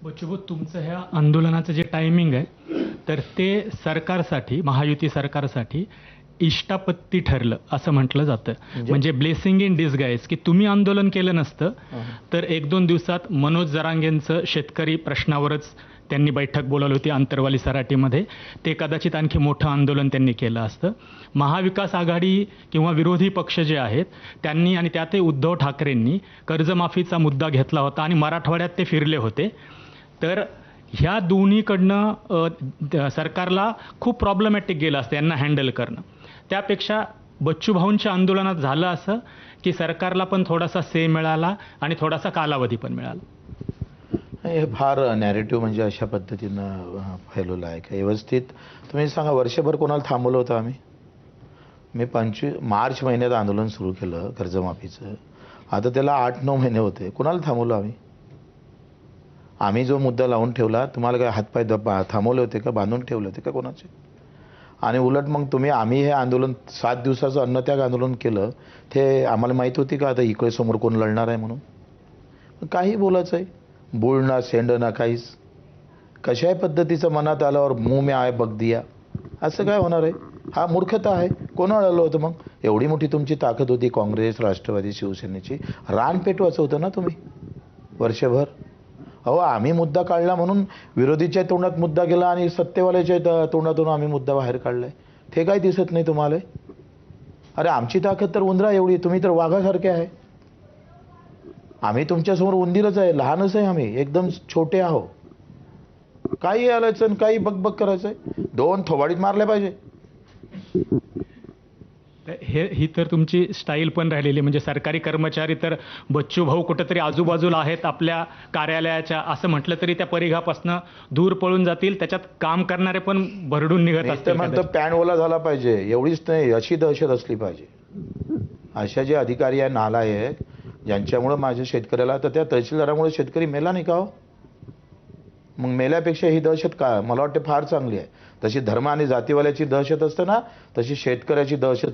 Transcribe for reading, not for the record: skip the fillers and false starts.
बच्चूभाऊ, तुमचं ह्या आंदोलनाचं जे टायमिंग आहे तर ते सरकारसाठी, महायुती सरकारसाठी इष्टापत्ती ठरलं असं म्हटलं जातं. म्हणजे ब्लेसिंग इन डिसगाईज, की तुम्ही आंदोलन केलं नसतं तर एक दोन दिवसात मनोज जरांगेंचं शेतकरी प्रश्नावरच त्यांनी बैठक बोलावली होती आंतरवाली सराटीमध्ये, ते कदाचित आणखी मोठं आंदोलन त्यांनी केलं असतं. महाविकास आघाडी किंवा विरोधी पक्ष जे आहेत त्यांनी, आणि त्यातही उद्धव ठाकरेंनी कर्जमाफीचा मुद्दा घेतला होता आणि मराठवाड्यात ते फिरले होते. तर ह्या दोन्हीकडनं सरकारला खूप प्रॉब्लेमॅटिक गेलं असतं यांना हँडल करणं. त्यापेक्षा बच्चूभाऊंच्या आंदोलनात झालं असं की सरकारला पण थोडासा से मिळाला आणि थोडासा कालावधी पण मिळाला. हे फार नॅरेटिव्ह म्हणजे अशा पद्धतीनं फैलवलं आहे का व्यवस्थित. तुम्ही सांगा, वर्षभर कोणाला थांबवलं होतं आम्ही? मी मार्च महिन्यात आंदोलन सुरू केलं कर्जमाफीचं. आता त्याला 8-9 महिने होते. कोणाला थांबवलं आम्ही? आम्ही जो मुद्दा लावून ठेवला, तुम्हाला काय हातपाय थांबवले होते का? बांधून ठेवले होते का कोणाचे? आणि उलट मग आम्ही हे आंदोलन 7 दिवसाचं अन्नत्याग आंदोलन केलं, ते आम्हाला माहीत होती का आता इकडे समोर कोण लढणार आहे म्हणून? काही बोलायचं आहे, बोल ना सेंड ना काहीच. कशाही पद्धतीचं मनात आल्यावर मुंह में आय बघ दिया, असं काय होणार आहे? हा मूर्खता आहे. कोणाला आलं होतं मग? एवढी मोठी तुमची ताकद होती काँग्रेस, राष्ट्रवादी, शिवसेनेची, रान पेटवायचं होतं ना तुम्ही वर्षभर. अहो, आम्ही मुद्दा काढला म्हणून विरोधीच्या तोंडात मुद्दा गेला आणि सत्तेवाल्याच्या तोंडातून आम्ही मुद्दा बाहेर काढलाय. ते काय दिसत नाही तुम्हाला? अरे, आमची ताकद तर उंदरा एवढी, तुम्ही तर वाघासारखे आहे. आम्ही तुमच्यासमोर उंदीरच आहे, लहानच आहे, आम्ही एकदम छोटे आहो. काही आलायचं आणि काही बकबक करायचंय, 2 थोबाडीत मारल्या पाहिजे. ही तर तुमची स्टाईल पण राहिलेली. म्हणजे सरकारी कर्मचारी तर बच्चूभाऊ कुठेतरी आजूबाजूला आहेत आपल्या कार्यालयाच्या असं म्हटलं तरी त्या परिघापासनं दूर पळून जातील. त्याच्यात काम करणारे पण भरडून निघत असतील. म्हणतो पॅन ओला झाला पाहिजे, एवढीच नाही, अशी दहशत असली पाहिजे. अशा जे अधिकारी आहे, नालायक, ज्यांच्यामुळे माझ्या शेतकऱ्याला, तर त्या तहसीलदारामुळे शेतकरी मेला नाही का हो? मग मेल्यापेक्षा ही दहशत का मला वाटते फार चांगली आहे. तशी धर्म आणि जातीवाल्याची दहशत असते ना, तशी शेतकऱ्याची दहशत